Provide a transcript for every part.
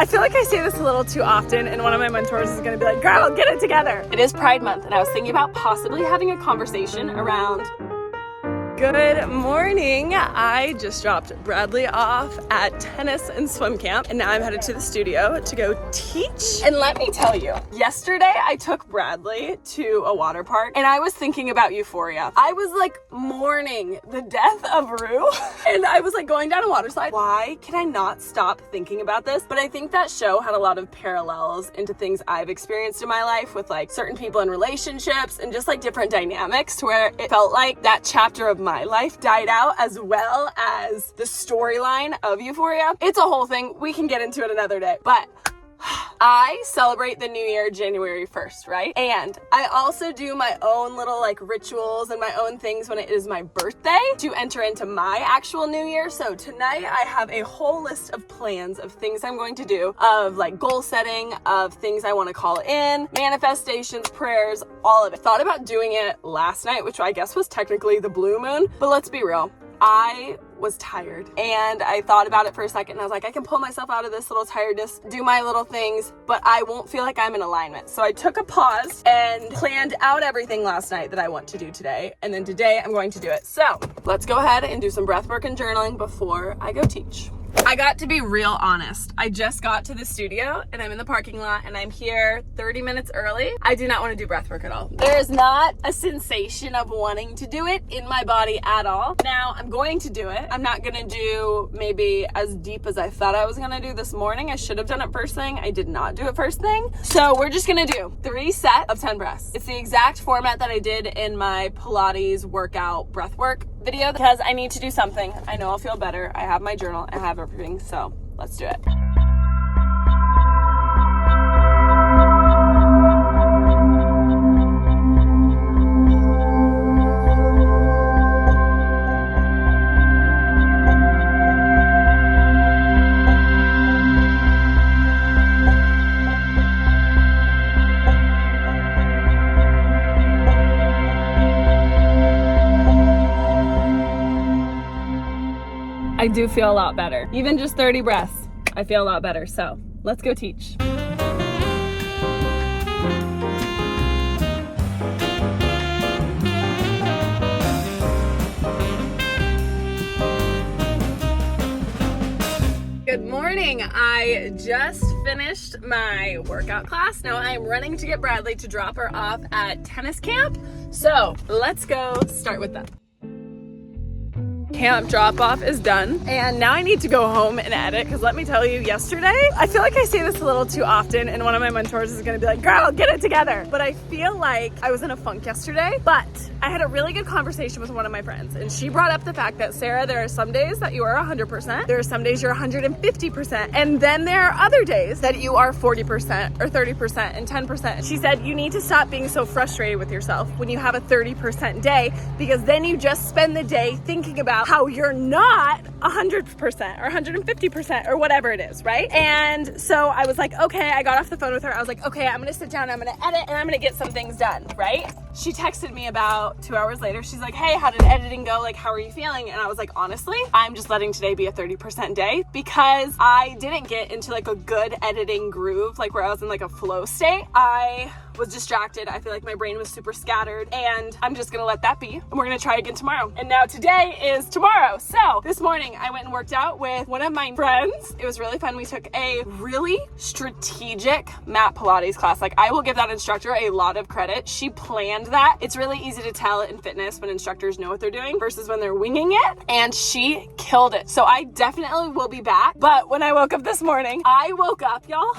I feel like I say this a little too often, and one of my mentors is gonna be like, girl, get it together. It is Pride Month, and I was thinking about possibly having a conversation around. Good morning. I just dropped Bradley off at tennis and swim camp, and now I'm headed to the studio to go teach. And let me tell you, yesterday I took Bradley to a water park, and I was thinking about Euphoria. I was like mourning the death of Rue, and I was like going down a water slide. Why can I not stop thinking about this? But I think that show had a lot of parallels into things I've experienced in my life with like certain people in relationships and just like different dynamics, to where it felt like that chapter of my life died out, as well as the storyline of Euphoria. It's a whole thing. We can get into it another day. But I celebrate the new year January 1st, right? And I also do my own little like rituals and my own things when it is my birthday to enter into my actual new year. So tonight I have a whole list of plans of things I'm going to do, of like goal setting, of things I want to call in, manifestations, prayers, all of it. Thought about doing it last night, which I guess was technically the blue moon, but let's be real. I was tired, and I thought about it for a second, and I was like, I can pull myself out of this little tiredness, do my little things, but I won't feel like I'm in alignment. So I took a pause and planned out everything last night that I want to do today, and then today I'm going to do it. So let's go ahead and do some breath work and journaling before I go teach. I got to be real honest. I just got to the studio and I'm in the parking lot and I'm here 30 minutes early. I do not want to do breath work at all. There is not a sensation of wanting to do it in my body at all. Now I'm going to do it. I'm not going to do maybe as deep as I thought I was going to do this morning. I should have done it first thing. I did not do it first thing. So we're just going to do 3 sets of 10 breaths. It's the exact format that I did in my Pilates workout breath work video, because I need to do something. I know I'll feel better. I have my journal, I have everything, so let's do it. I do feel a lot better. Even just 30 breaths, I feel a lot better. So let's go teach. Good morning. I just finished my workout class. Now I'm running to get Bradley to drop her off at tennis camp. So let's go start with that. Camp drop-off is done, and now I need to go home and edit, because let me tell you, yesterday, I feel like I say this a little too often, and one of my mentors is gonna be like, girl, get it together. But I feel like I was in a funk yesterday, but I had a really good conversation with one of my friends, and she brought up the fact that, Sarah, there are some days that you are 100%, there are some days you're 150%, and then there are other days that you are 40% or 30% and 10%. She said, you need to stop being so frustrated with yourself when you have a 30% day, because then you just spend the day thinking about how you're not 100% or 150% or whatever it is, right? And so I was like, okay, I got off the phone with her. I was like, okay, I'm gonna sit down, I'm gonna edit, and I'm gonna get some things done, right? She texted me about 2 hours later. She's like, hey, how did editing go? Like, how are you feeling? And I was like, honestly, I'm just letting today be a 30% day, because I didn't get into like a good editing groove, like where I was in like a flow state. I was distracted. I feel like my brain was super scattered, and I'm just gonna let that be, and we're gonna try again tomorrow. And now today is tomorrow. So this morning I went and worked out with one of my friends. It was really fun. We took a really strategic mat Pilates class. Like, I will give that instructor a lot of credit. She planned that. It's really easy to tell in fitness when instructors know what they're doing versus when they're winging it, and she killed it. So I definitely will be back. But when I woke up this morning, I woke up, y'all,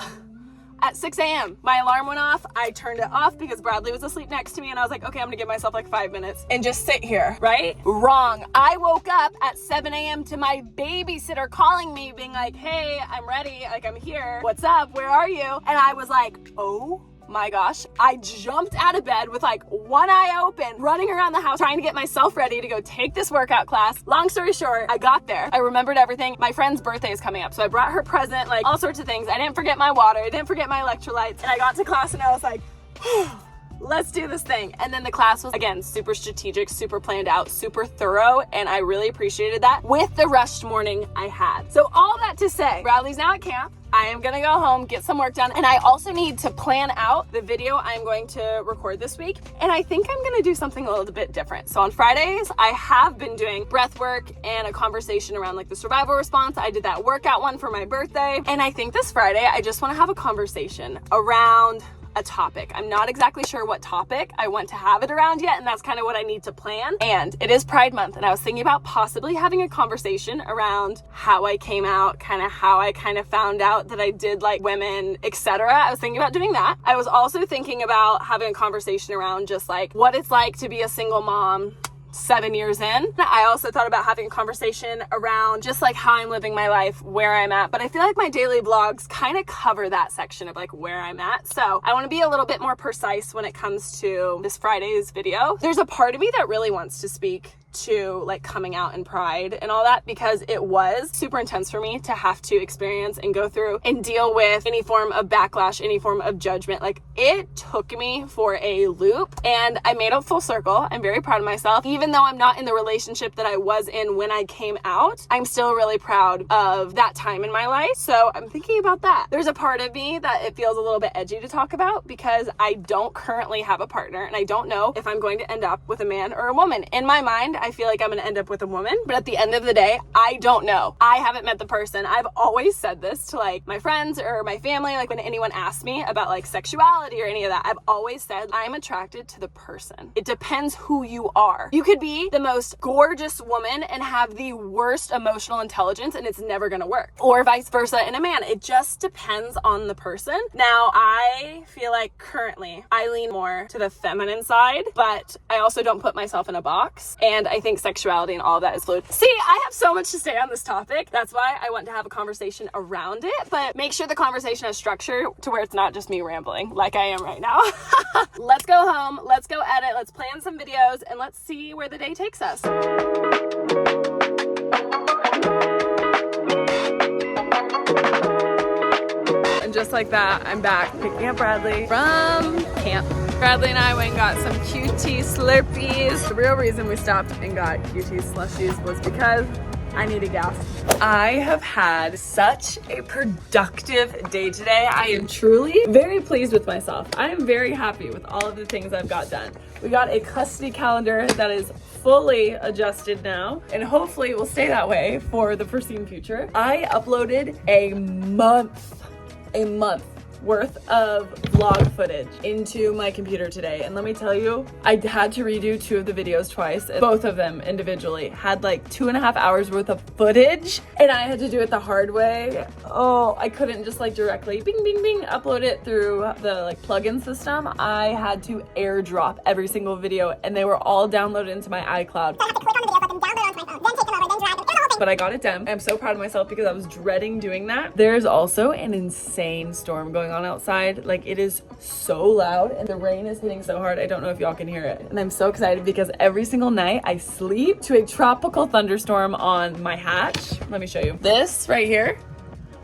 at 6 a.m. My alarm went off. I turned it off because Bradley was asleep next to me, and I was like, okay, I'm gonna give myself like 5 minutes and just sit here, right? Wrong. I woke up at 7 a.m. to my babysitter calling me, being like, hey, I'm ready, like, I'm here. What's up? Where are you? And I was like, oh my gosh. I jumped out of bed with like one eye open, running around the house, trying to get myself ready to go take this workout class. Long story short, I got there. I remembered everything. My friend's birthday is coming up, so I brought her present, like all sorts of things. I didn't forget my water. I didn't forget my electrolytes. And I got to class and I was like, let's do this thing. And then the class was, again, super strategic, super planned out, super thorough, and I really appreciated that with the rushed morning I had. So all that to say, Bradley's now at camp. I am gonna go home, get some work done, and I also need to plan out the video I'm going to record this week. And I think I'm gonna do something a little bit different. So on Fridays, I have been doing breath work and a conversation around like the survival response. I did that workout one for my birthday. And I think this Friday, I just wanna have a conversation around a topic. I'm not exactly sure what topic I want to have it around yet, and that's kind of what I need to plan. And it is Pride Month, and I was thinking about possibly having a conversation around how I came out, kind of how I kind of found out that I did like women, etc. I was thinking about doing that. I was also thinking about having a conversation around just like what it's like to be a single mom 7 years in. I also thought about having a conversation around just like how I'm living my life, where I'm at, but I feel like my daily vlogs kind of cover that section of like where I'm at. So I want to be a little bit more precise when it comes to this Friday's video. There's a part of me that really wants to speak to like coming out in Pride and all that, because it was super intense for me to have to experience and go through and deal with any form of backlash, any form of judgment. Like it took me for a loop, and I made it full circle. I'm very proud of myself. Even though I'm not in the relationship that I was in when I came out, I'm still really proud of that time in my life. So I'm thinking about that. There's a part of me that it feels a little bit edgy to talk about because I don't currently have a partner, and I don't know if I'm going to end up with a man or a woman. In my mind, I feel like I'm gonna end up with a woman, but at the end of the day, I don't know. I haven't met the person. I've always said this to like my friends or my family, like when anyone asks me about like sexuality or any of that, I've always said I'm attracted to the person. It depends who you are. You could be the most gorgeous woman and have the worst emotional intelligence, and it's never gonna work. Or vice versa in a man. It just depends on the person. Now, I feel like currently I lean more to the feminine side, but I also don't put myself in a box. And I think sexuality and all of that is fluid. See, I have so much to say on this topic. That's why I want to have a conversation around it, but make sure the conversation has structure to where it's not just me rambling like I am right now. Let's go home. Let's go edit. Let's plan some videos, and let's see where the day takes us. And just like that, I'm back picking up Bradley from camp. Bradley and I went and got some QT Slurpees. The real reason we stopped and got QT slushies was because I needed gas. I have had such a productive day today. I am truly very pleased with myself. I am very happy with all of the things I've got done. We got a custody calendar that is fully adjusted now, and hopefully it will stay that way for the foreseen future. I uploaded a month worth of vlog footage into my computer today, and let me tell you, I had to redo 2 of the videos twice. Both of them individually had like 2.5 hours worth of footage, and I had to do it the hard way. Oh, I couldn't just like directly bing bing bing upload it through the like plugin system. I had to airdrop every single video, and they were all downloaded into my iCloud. So I had to click on the video button, download onto my phone, then take them over, then drag them, but I got it done. I'm so proud of myself because I was dreading doing that. There's also an insane storm going on outside. Like it is so loud, and the rain is hitting so hard. I don't know if y'all can hear it. And I'm so excited because every single night I sleep to a tropical thunderstorm on my hatch. Let me show you. This right here,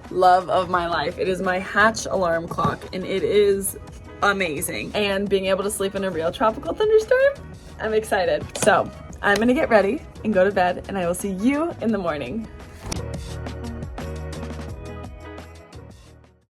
love of my life. It is my hatch alarm clock, and it is amazing. And being able to sleep in a real tropical thunderstorm, I'm excited. So I'm gonna get ready and go to bed, and I will see you in the morning.